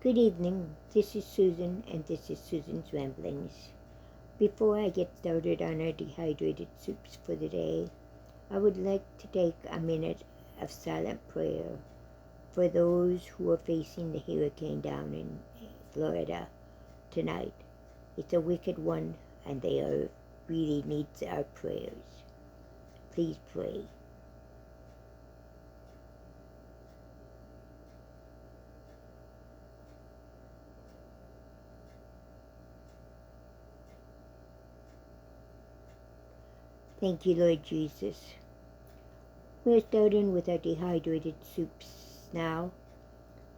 Good evening, this is Susan and this is Susan's Ramblings. Before I get started on our dehydrated soups for the day, I would like to take a minute of silent prayer for those who are facing the hurricane down in Florida tonight. It's a wicked one and they really needs our prayers. Please pray. Thank you, Lord Jesus. We're starting with our dehydrated soups now.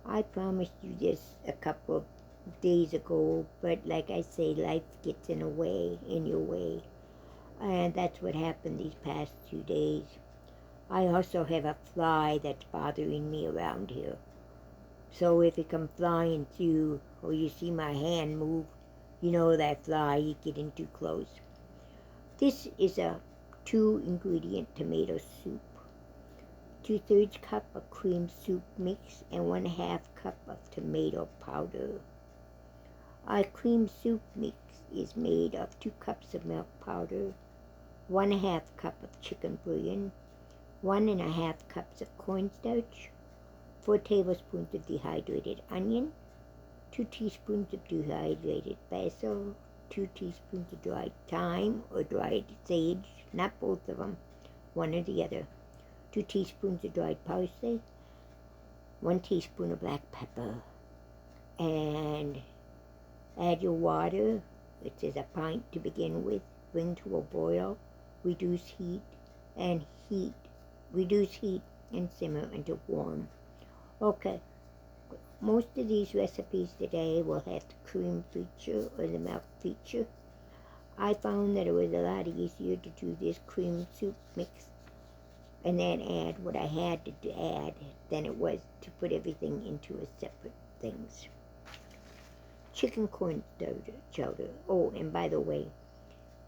I promised you this a couple of days ago, but like I say, life gets in your way. And that's what happened these past 2 days. I also have a fly that's bothering me around here. So if it comes flying through, or you see my hand move, you know that fly, you're getting too close. This is a 2-ingredient tomato soup. 2/3 cup of cream soup mix and 1/2 cup of tomato powder. Our cream soup mix is made of 2 cups of milk powder, 1/2 cup of chicken bouillon, 1.5 cups of cornstarch, 4 tablespoons of dehydrated onion, 2 teaspoons of dehydrated basil, 2 teaspoons of dried thyme or dried sage, not both of them, one or the other, 2 teaspoons of dried parsley, 1 teaspoon of black pepper, and add your water, which is a pint to begin with, bring to a boil, reduce heat and simmer until warm. Okay, most of these recipes today will have the cream feature or the milk feature. I found that it was a lot easier to do this cream soup mix and then add what I had to add than it was to put everything into a separate things. Chicken corn chowder. Oh, and by the way,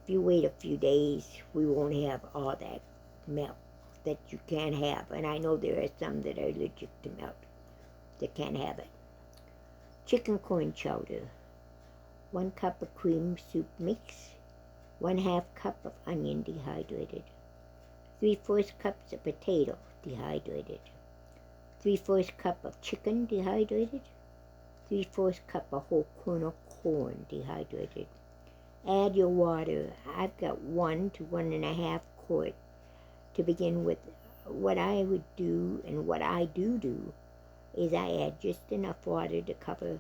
if you wait a few days, we won't have all that milk that you can't have. And I know there are some that are allergic to milk that can't have it. Chicken corn chowder. 1 cup of cream soup mix. 1/2 cup of onion dehydrated. 3/4 cups of potato dehydrated. 3/4 cup of chicken dehydrated. 3/4 cup of whole kernel corn dehydrated. Add your water. I've got 1 to 1.5 quart. To begin with, what I would do and what I do is I add just enough water to cover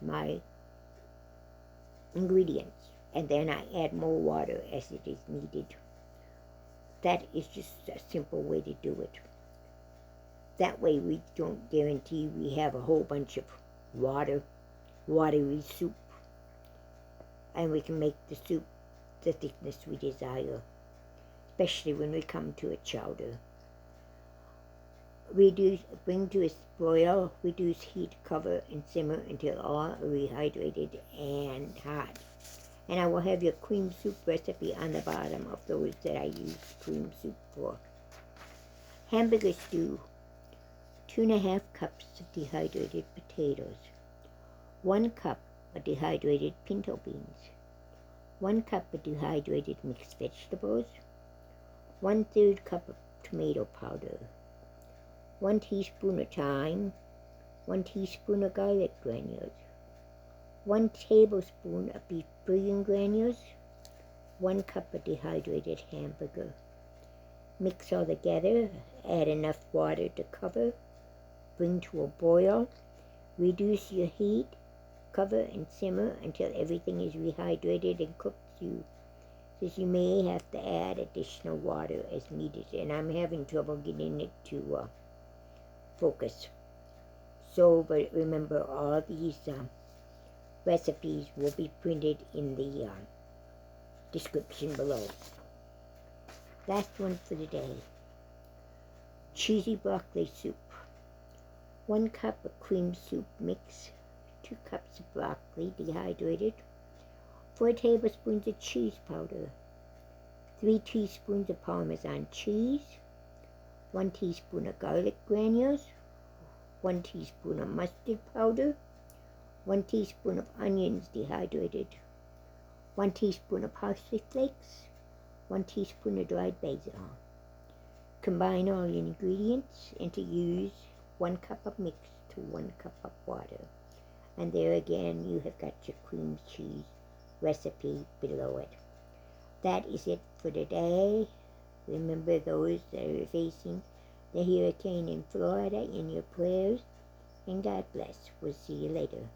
my ingredients, and then I add more water as it is needed. That is just a simple way to do it. That way we don't guarantee we have a whole bunch of watery soup, and we can make the soup the thickness we desire, especially when we come to a chowder. Bring to a boil, reduce heat, cover, and simmer until all are rehydrated and hot. And I will have your cream soup recipe on the bottom of those that I use cream soup for. Hamburger stew. 2.5 cups of dehydrated potatoes. 1 cup of dehydrated pinto beans. 1 cup of dehydrated mixed vegetables. 1/3 cup of tomato powder. 1 teaspoon of thyme. 1 teaspoon of garlic granules. 1 tablespoon of beef bouillon granules. 1 cup of dehydrated hamburger. Mix all together, add enough water to cover, bring to a boil, reduce your heat, cover and simmer until everything is rehydrated and cooked through. Since you may have to add additional water as needed, and I'm having trouble getting it to focus. So, but remember, all these recipes will be printed in the description below. Last one for the day. Cheesy broccoli soup. 1 cup of cream soup mix. 2 cups of broccoli dehydrated. 4 tablespoons of cheese powder. 3 teaspoons of Parmesan cheese. 1 teaspoon of garlic granules. 1 teaspoon of mustard powder. 1 teaspoon of onions dehydrated, 1 teaspoon of parsley flakes, 1 teaspoon of dried basil. Combine all your ingredients and to use 1 cup of mix to 1 cup of water. And there again you have got your cream cheese recipe below it. That is it for today. Remember those that are facing the hurricane in Florida in your prayers. And God bless. We'll see you later.